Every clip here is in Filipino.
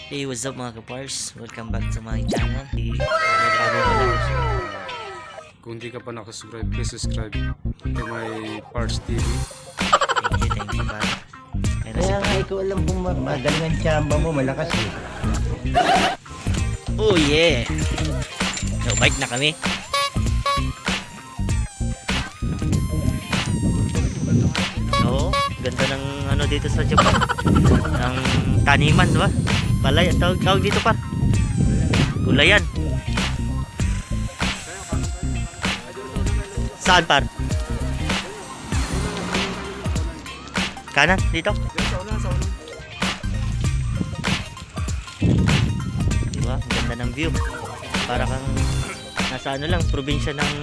Hey, what's up mga kapars? Welcome back to my channel. Kung hindi ka pa nakasubscribe, please subscribe to my Pars TV. Thank you, pare. Kaya nga ikaw alam kung magaling ang tsamba mo, malakas eh. Oh yeah! No, bike na kami. Oo, ganda ng ano dito sa Japan. Ng taniman, diba? Palay, tawag dito pa. Gulayan. Saan par? Kanan, dito. Diba? Ang ganda ng view. Para kang nasa ano lang, probinsya ng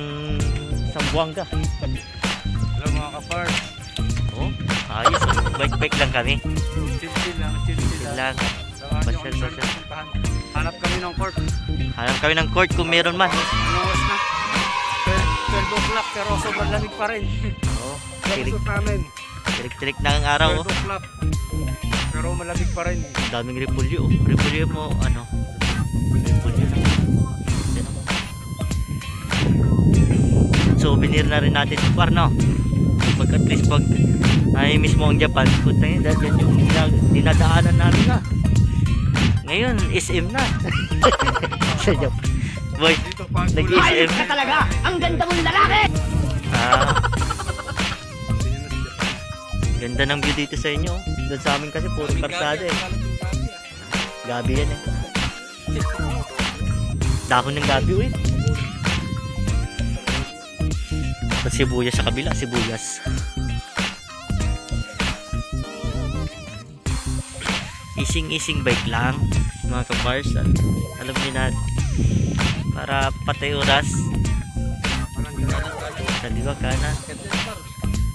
Zamboanga. Hello mga kapars. Oh, ayos. Bike lang kami. Chill lang. Lang. Pasyal. Hanap kami ng court. Hanap kami ng court kung meron man. Anong na? 12 o'clock pero sobrang lamig pa rin. Oh, Lamig namin. tirik na ang araw. 12 o'clock. Pero malamig pa rin. Ang daming repolyo. Repolyo mo, ano? Repolyo na. Souvenir na rin natin ito par, no? Pag at least pag ay mismo ang Japan, punta nyo, dahil yan yung dinadaanan namin na. Ngayon, SM na. Sa Japan. Boy, nag-SM na talaga! Ang ganda mong lalaki! Ganda ng view dito sa inyo. Doon sa amin kasi puro karsada eh. Gabi yan eh. Dahon ng gabi eh. At sibuyas sa kabila, sibuyas. Ising bike lang mga kapars. Alam niyo na, para patay oras. Kaliwa kanan.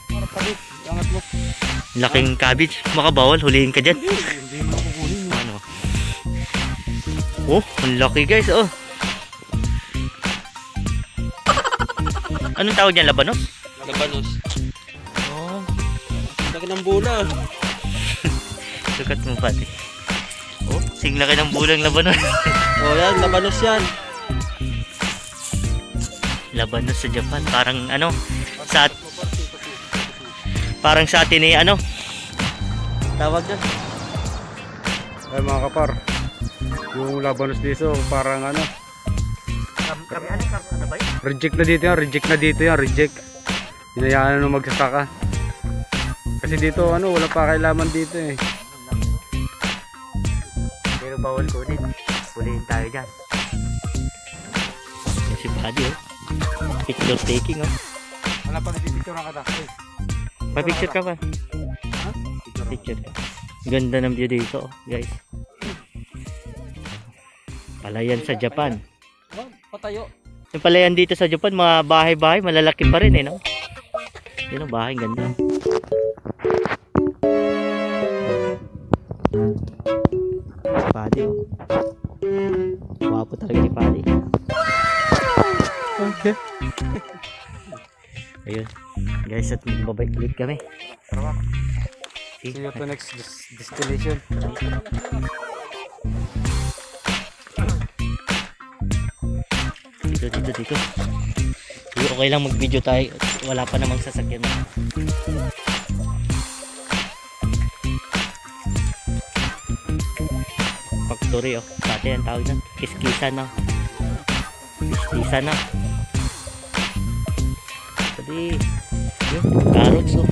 Para palit. Angat mo. Laking cabbage. Makabawal, huliin ka dyan. Hindi mo kukunin. Ano? Oh, ang laki guys. Oh. Anong tawag niyan? Labanos? Labanos. Oh. Laki ng bola. Sukat mo pati. Oh, sing laki ng bulang labanos. Oh yan, labanos yan. Labanos sa Japan. Parang ano, parang sa atin eh, ano? Tawag doon. Ay mga kapar. Yung labanos dito parang ano. Ano ba yun? Reject na dito yan, reject. Hinayaan na magsasaka. Kasi dito ano, wala pa kailaman dito eh. Pero bawal kunin. Huliin tayo dyan. Yan si Buddy oh. Picture taking oh. Wala pa nagpipicture ang kata. Pa-picture ka pa. Ha? Picture ka. Ganda ng view dito guys. Palayan sa Japan. Oh, patayo. Yung palayan dito sa Japan, mga bahay-bahay, malalaki pa rin eh, no? Yun ang bahay, ganda. Padi, oh. Wapo talaga ni Padi. Okay. Ayun. Guys, at magbabike ulit kami. Tara. See See you to next destination. Dito. Okay lang mag-video tayo. Wala pa namang sasakyan. Factory oh. Dati ang tawag na. Kiskisa na. Kiskisa na. Pwede. Yun. Carrots oh.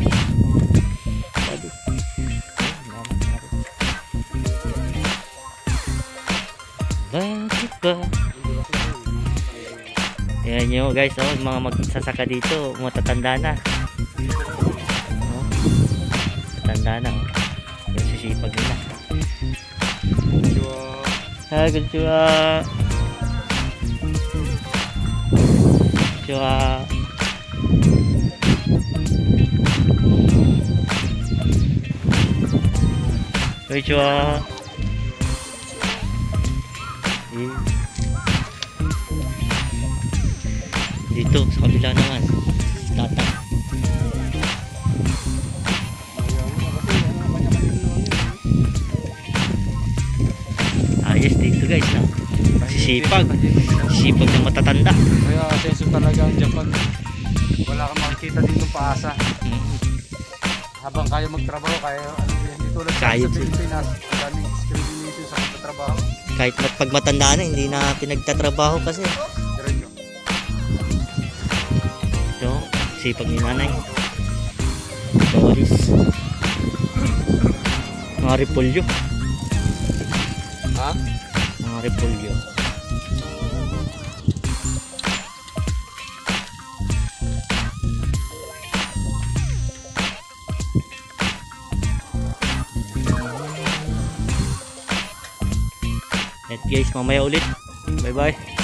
Pwede. Bakit ba? Ayan nyo guys, oh, mga magsasaka dito, matatanda na. Oh, tatanda na. Oh. Yung sisipag nila. Konnichiwa. Konnichiwa. Konnichiwa. Dito sa kabila naman tatang. guys na. Sisipag. Tahimik sila. Sisipag na matatanda. Kaya asenso talaga ang Japan. Wala kang makikita dito paasa. Habang kaya magtrabaho, kaya ano yan, dito lang Kahit sa Pilipinas, ang daming discrimination sa pagtatrabaho. Kahit pag matanda na, hindi na pinagtatrabaho kasi. Diretso. So, sipag ni nanay. Doris. Mga repolyo. Ha? Mga repolyo. At guys, mamaya ulit. Bye bye.